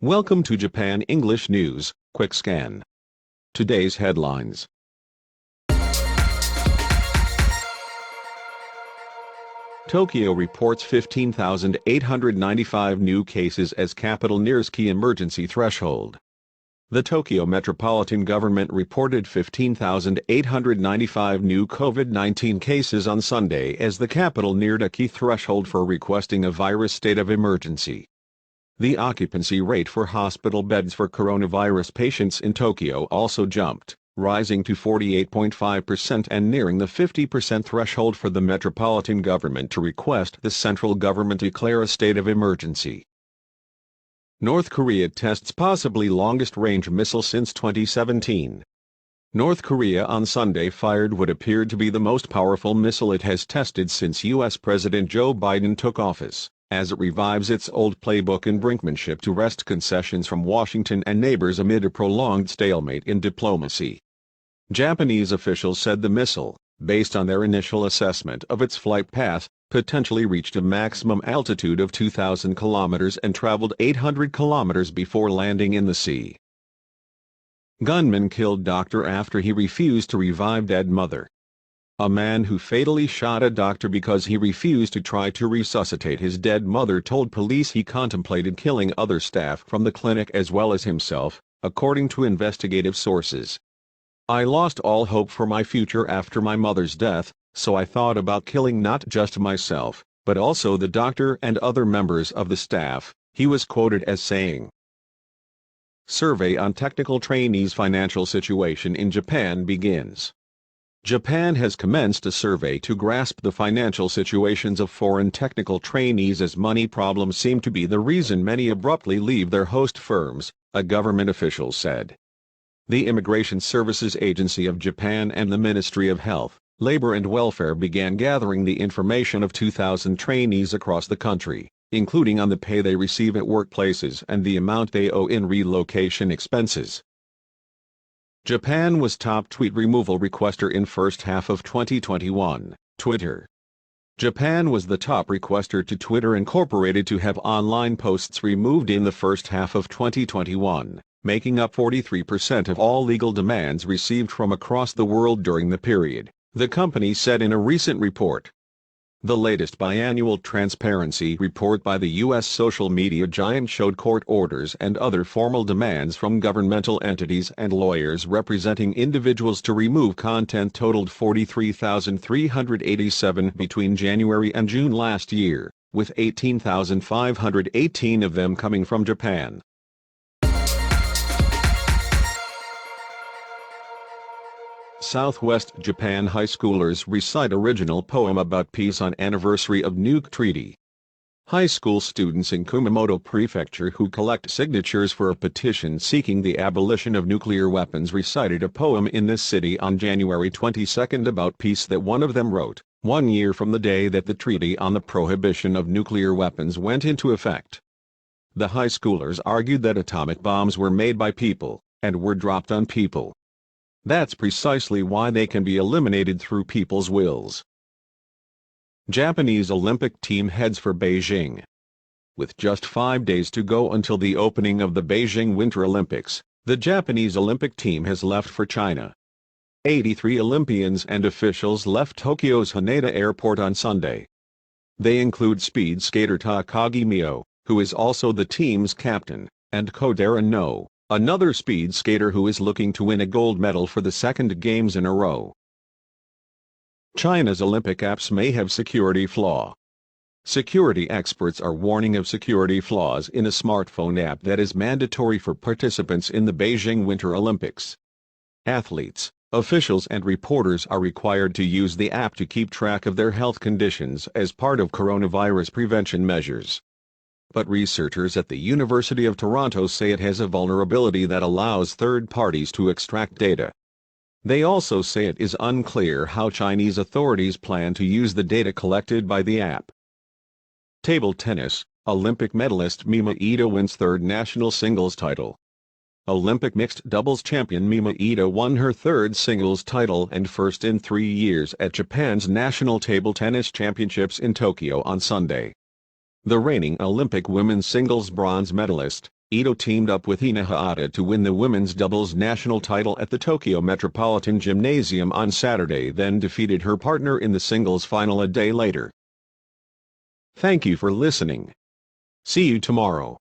Welcome to Japan English News, Quick Scan. Today's headlines. Tokyo reports 15,895 new cases as capital nears key emergency threshold. The Tokyo Metropolitan Government reported 15,895 new COVID-19 cases on Sunday as the capital neared a key threshold for requesting a virus state of emergency. The occupancy rate for hospital beds for coronavirus patients in Tokyo also jumped, rising to 48.5% and nearing the 50% threshold for the metropolitan government to request the central government declare a state of emergency. North Korea tests possibly longest-range missile since 2017. North Korea on Sunday fired what appeared to be the most powerful missile it has tested since U.S. President Joe Biden took office, as it revives its old playbook in brinkmanship to wrest concessions from Washington and neighbors amid a prolonged stalemate in diplomacy. Japanese officials said the missile, based on their initial assessment of its flight path, potentially reached a maximum altitude of 2,000 kilometers and traveled 800 kilometers before landing in the sea. Gunman killed doctor after he refused to revive dead mother. A man who fatally shot a doctor because he refused to try to resuscitate his dead mother told police he contemplated killing other staff from the clinic as well as himself, according to investigative sources. "I lost all hope for my future after my mother's death, so I thought about killing not just myself, but also the doctor and other members of the staff," he was quoted as saying. Survey on technical trainees' financial situation in Japan begins. Japan has commenced a survey to grasp the financial situations of foreign technical trainees as money problems seem to be the reason many abruptly leave their host firms, a government official said. The Immigration Services Agency of Japan and the Ministry of Health, Labor and Welfare began gathering the information of 2,000 trainees across the country, including on the pay they receive at workplaces and the amount they owe in relocation expenses. Japan was top tweet removal requester in first half of 2021, Twitter. Japan was the top requester to Twitter Incorporated to have online posts removed in the first half of 2021, making up 43% of all legal demands received from across the world during the period, the company said in a recent report. The latest biannual transparency report by the U.S. social media giant showed court orders and other formal demands from governmental entities and lawyers representing individuals to remove content totaled 43,387 between January and June last year, with 18,518 of them coming from Japan. Southwest Japan high schoolers recite original poem about peace on anniversary of nuke treaty. High school students in Kumamoto Prefecture who collect signatures for a petition seeking the abolition of nuclear weapons recited a poem in this city on January 22 about peace that one of them wrote, 1 year from the day that the Treaty on the Prohibition of Nuclear Weapons went into effect. The high schoolers argued that atomic bombs were made by people, and were dropped on people. That's precisely why they can be eliminated through people's wills. Japanese Olympic team heads for Beijing. With just 5 days to go until the opening of the Beijing Winter Olympics, the Japanese Olympic team has left for China. 83 Olympians and officials left Tokyo's Haneda Airport on Sunday. They include speed skater Takagi Mio, who is also the team's captain, and Kodera No, another speed skater who is looking to win a gold medal for the second games in a row. China's Olympic apps may have security flaw. Security experts are warning of security flaws in a smartphone app that is mandatory for participants in the Beijing Winter Olympics. Athletes, officials and reporters are required to use the app to keep track of their health conditions as part of coronavirus prevention measures. But researchers at the University of Toronto say it has a vulnerability that allows third parties to extract data. They also say it is unclear how Chinese authorities plan to use the data collected by the app. Table tennis, Olympic medalist Mima Ito wins third national singles title. Olympic mixed doubles champion Mima Ito won her third singles title and first in 3 years at Japan's National Table Tennis Championships in Tokyo on Sunday. The reigning Olympic women's singles bronze medalist, Ito teamed up with Hina Haata to win the women's doubles national title at the Tokyo Metropolitan Gymnasium on Saturday, then defeated her partner in the singles final a day later. Thank you for listening. See you tomorrow.